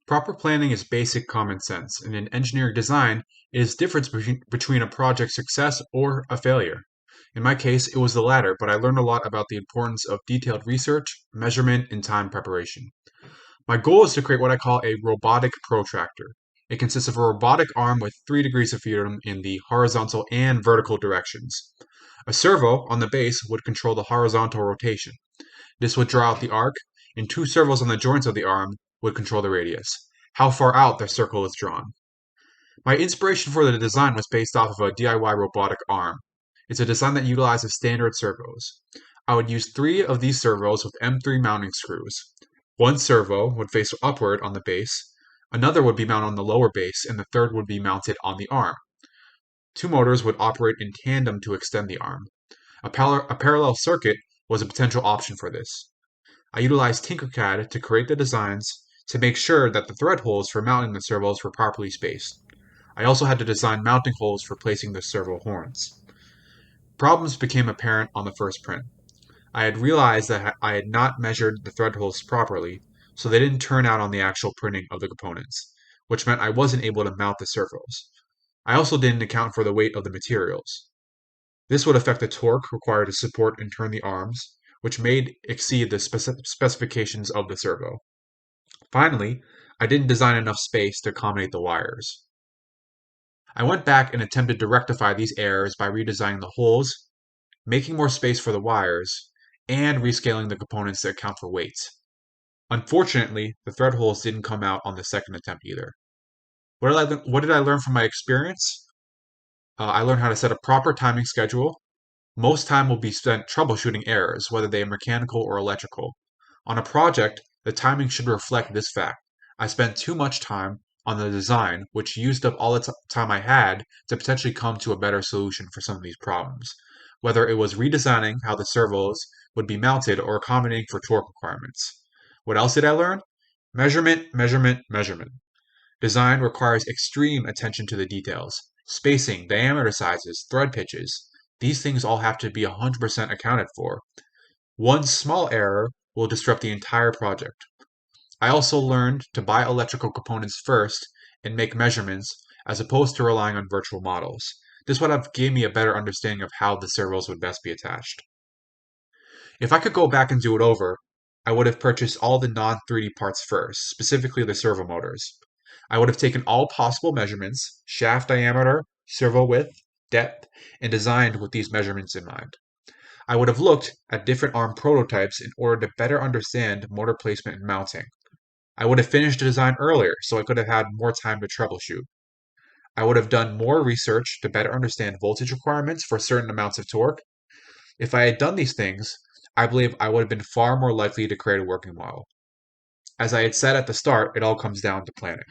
Proper planning is basic common sense, and in engineering design, it is difference between a project's success or a failure. In my case, it was the latter, but I learned a lot about the importance of detailed research, measurement, and time preparation. My goal is to create what I call a robotic protractor. It consists of a robotic arm with 3 degrees of freedom in the horizontal and vertical directions. A servo on the base would control the horizontal rotation. This would draw out the arc, and 2 servos on the joints of the arm would control the radius, how far out the circle is drawn. My inspiration for the design was based off of a DIY robotic arm. It's a design that utilizes standard servos. I would use 3 of these servos with M3 mounting screws. One servo would face upward on the base, another would be mounted on the lower base, and the third would be mounted on the arm. 2 motors would operate in tandem to extend the arm. A parallel circuit was a potential option for this. I utilized Tinkercad to create the designs to make sure that the thread holes for mounting the servos were properly spaced. I also had to design mounting holes for placing the servo horns. Problems became apparent on the first print. I had realized that I had not measured the thread holes properly, so they didn't turn out on the actual printing of the components, which meant I wasn't able to mount the servos. I also didn't account for the weight of the materials. This would affect the torque required to support and turn the arms, which may exceed the specifications of the servo. Finally, I didn't design enough space to accommodate the wires. I went back and attempted to rectify these errors by redesigning the holes, making more space for the wires, and rescaling the components to account for weight. Unfortunately, the thread holes didn't come out on the second attempt either. What did I learn from my experience? I learned how to set a proper timing schedule. Most time will be spent troubleshooting errors, whether they are mechanical or electrical. On a project, the timing should reflect this fact. I spent too much time on the design, which used up all the time I had to potentially come to a better solution for some of these problems, whether it was redesigning how the servos would be mounted or accommodating for torque requirements. What else did I learn? Measurement, measurement, measurement. Design requires extreme attention to the details. Spacing, diameter sizes, thread pitches. These things all have to be 100% accounted for. One small error will disrupt the entire project. I also learned to buy electrical components first and make measurements as opposed to relying on virtual models. This would have gave me a better understanding of how the servos would best be attached. If I could go back and do it over, I would have purchased all the non-3D parts first, specifically the servo motors. I would have taken all possible measurements, shaft diameter, servo width, depth, and designed with these measurements in mind. I would have looked at different ARM prototypes in order to better understand motor placement and mounting. I would have finished the design earlier so I could have had more time to troubleshoot. I would have done more research to better understand voltage requirements for certain amounts of torque. If I had done these things, I believe I would have been far more likely to create a working model. As I had said at the start, it all comes down to planning.